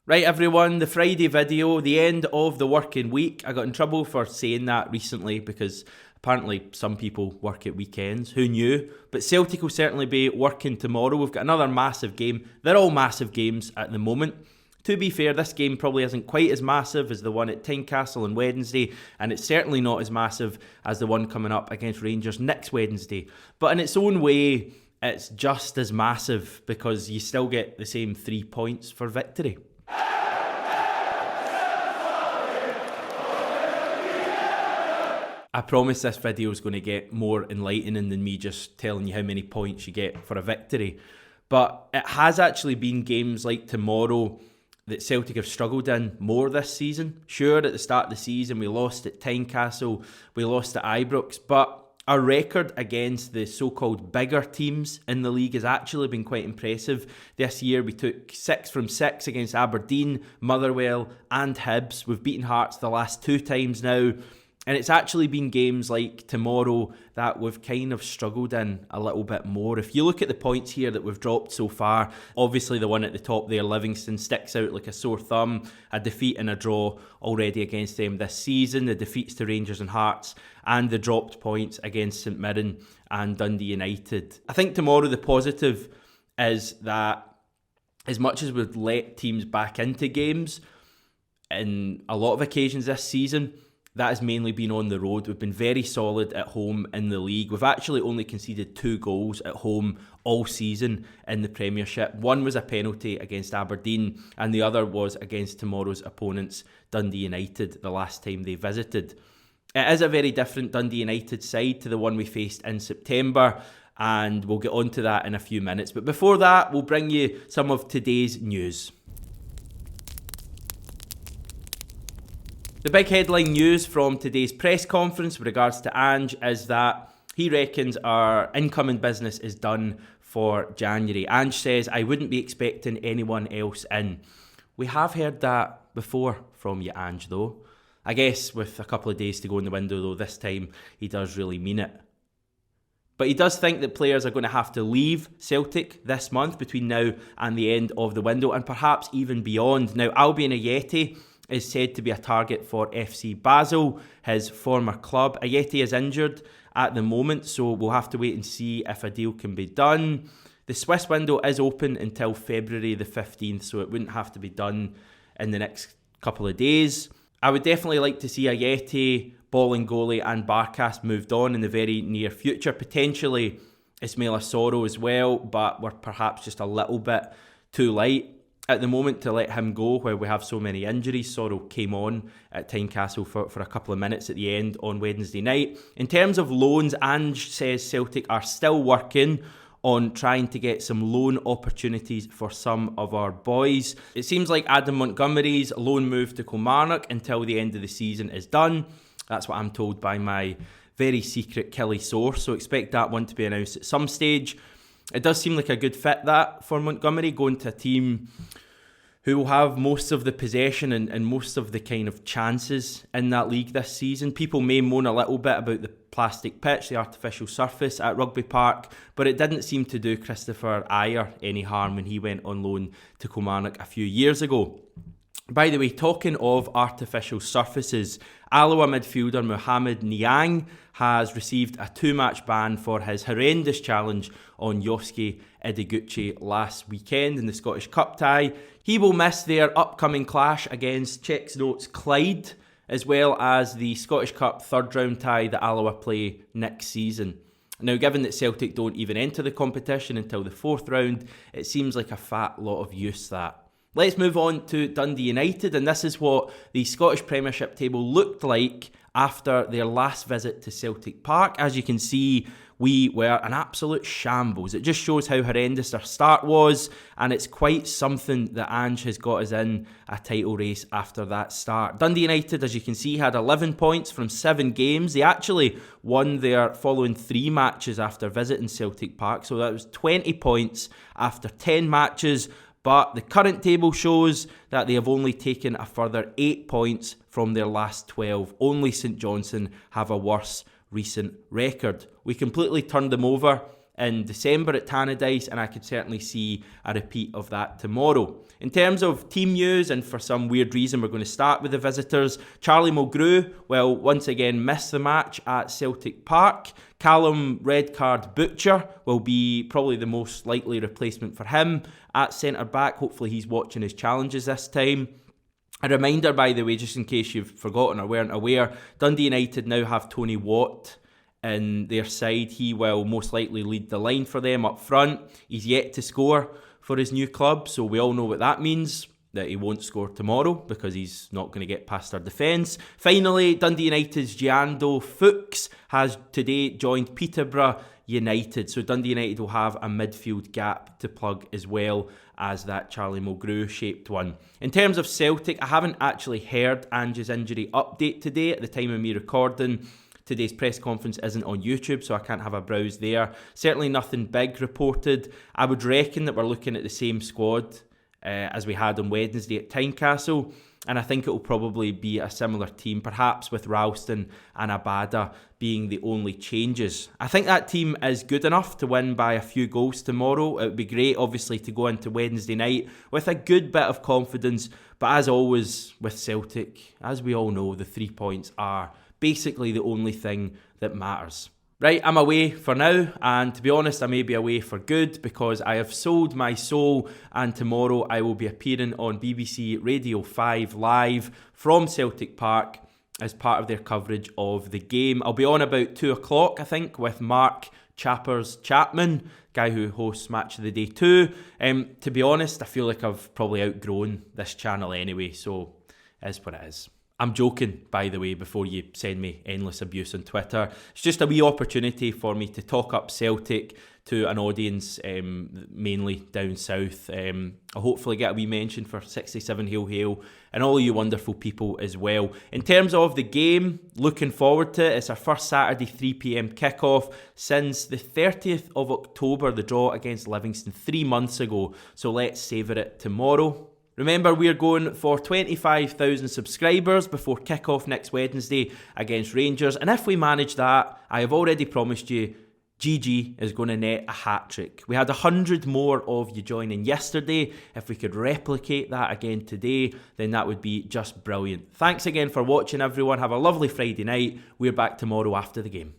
Right everyone, the Friday video, the end of the working week. I got in trouble for saying that recently because apparently some people work at weekends. Who knew? But Celtic will certainly be working tomorrow. We've got another massive game. They're all massive games at the moment. To be fair, this game probably isn't quite as massive as the one at Tynecastle on Wednesday, and it's certainly not as massive as the one coming up against Rangers next Wednesday. But in its own way, it's just as massive because you still get the same 3 points for victory. I promise this video is going to get more enlightening than me just telling you how many points you get for a victory. But it has actually been games like tomorrow that Celtic have struggled in more this season. Sure, at the start of the season we lost at Tynecastle, we lost at Ibrox, but our record against the so-called bigger teams in the league has actually been quite impressive. This year we took 6 from 6 against Aberdeen, Motherwell and Hibs. We've beaten Hearts the last 2 times now. And it's actually been games like tomorrow that we've kind of struggled in a little bit more. If you look at the points here that we've dropped so far, obviously the one at the top there, Livingston, sticks out like a sore thumb. A defeat and a draw already against them this season. The defeats to Rangers and Hearts and the dropped points against St Mirren and Dundee United. I think tomorrow the positive is that as much as we've let teams back into games in a lot of occasions this season, that has mainly been on the road. We've been very solid at home in the league. We've actually only conceded 2 goals at home all season in the Premiership. One was a penalty against Aberdeen and the other was against tomorrow's opponents, Dundee United, the last time they visited. It is a very different Dundee United side to the one we faced in September, and we'll get onto that in a few minutes. But before that, we'll bring you some of today's news. The big headline news from today's press conference with regards to Ange is that he reckons our incoming business is done for January. Ange says, I wouldn't be expecting anyone else in. We have heard that before from you, Ange, though. I guess with a couple of days to go in the window, though, this time he does really mean it. But he does think that players are going to have to leave Celtic this month between now and the end of the window, and perhaps even beyond. Now, Albion Ajeti is said to be a target for FC Basel, his former club. Ajeti is injured at the moment, so we'll have to wait and see if a deal can be done. The Swiss window is open until February the 15th, so it wouldn't have to be done in the next couple of days. I would definitely like to see Ajeti, Bolingoli and Barkas moved on in the very near future. Potentially Ismaila Soro as well, but we're perhaps just a little bit too light at the moment to let him go where we have so many injuries. Soro came on at Tynecastle for a couple of minutes at the end on Wednesday night. In terms of loans, Ange says Celtic are still working on trying to get some loan opportunities for some of our boys. It seems like Adam Montgomery's loan move to Kilmarnock until the end of the season is done. That's what I'm told by my very secret Killie source, so expect that one to be announced at some stage. It does seem like a good fit that for Montgomery, going to a team who will have most of the possession and most of the kind of chances in that league this season. People may moan a little bit about the plastic pitch, the artificial surface at Rugby Park, but it didn't seem to do Christopher Ayer any harm when he went on loan to Kilmarnock a few years ago. By the way, talking of artificial surfaces, Alloa midfielder Mohamed Niang has received a 2-match ban for his horrendous challenge on Yosuke Ideguchi last weekend in the Scottish Cup tie. He will miss their upcoming clash against Czech's Notes Clyde, as well as the Scottish Cup third round tie that Alloa play next season. Now, given that Celtic don't even enter the competition until the 4th round, it seems like a fat lot of use that. Let's move on to Dundee United, and this is what the Scottish Premiership table looked like after their last visit to Celtic Park. As you can see, we were an absolute shambles. It just shows how horrendous our start was, and it's quite something that Ange has got us in a title race after that start. Dundee United, as you can see, had 11 points from 7 games. They actually won their following 3 matches after visiting Celtic Park, so that was 20 points after 10 matches. But the current table shows that they have only taken a further 8 points from their last 12. Only St Johnstone have a worse recent record. We completely turned them over in December at Tannadice, and I could certainly see a repeat of that tomorrow. In terms of team news, and for some weird reason we're going to start with the visitors, Charlie Mulgrew will once again miss the match at Celtic Park. Callum Red Card Butcher will be probably the most likely replacement for him at centre-back. Hopefully he's watching his challenges this time. A reminder, by the way, just in case you've forgotten or weren't aware, Dundee United now have Tony Watt in their side. He will most likely lead the line for them up front. He's yet to score for his new club, so we all know what that means, that he won't score tomorrow because he's not going to get past our defence. Finally, Dundee United's Giando Fuchs has today joined Peterborough United, so Dundee United will have a midfield gap to plug as well as that Charlie Mulgrew shaped one. In terms of Celtic, I haven't actually heard Ange's injury update today at the time of me recording. Today's press conference isn't on YouTube, so I can't have a browse there. Certainly nothing big reported. I would reckon that we're looking at the same squad as we had on Wednesday at Tynecastle, and I think it will probably be a similar team, perhaps with Ralston and Abada being the only changes. I think that team is good enough to win by a few goals tomorrow. It would be great, obviously, to go into Wednesday night with a good bit of confidence, but as always with Celtic, as we all know, the 3 points are basically the only thing that matters. Right, I'm away for now, and to be honest, I may be away for good because I have sold my soul, and tomorrow I will be appearing on BBC Radio 5 live from Celtic Park as part of their coverage of the game. I'll be on about 2 o'clock, I think, with Mark Chappers Chapman, guy who hosts Match of the Day 2. To be honest, I feel like I've probably outgrown this channel anyway, so it is what it is. I'm joking, by the way, before you send me endless abuse on Twitter. It's just a wee opportunity for me to talk up Celtic to an audience mainly down south. I'll hopefully get a wee mention for 67 Hail Hail and all you wonderful people as well. In terms of the game, looking forward to it. It's our first Saturday 3pm kickoff since the 30th of October, the draw against Livingston 3 months ago. So let's savour it tomorrow. Remember, we're going for 25,000 subscribers before kick-off next Wednesday against Rangers. And if we manage that, I have already promised you, GG is going to net a hat-trick. We had 100 more of you joining yesterday. If we could replicate that again today, then that would be just brilliant. Thanks again for watching, everyone. Have a lovely Friday night. We're back tomorrow after the game.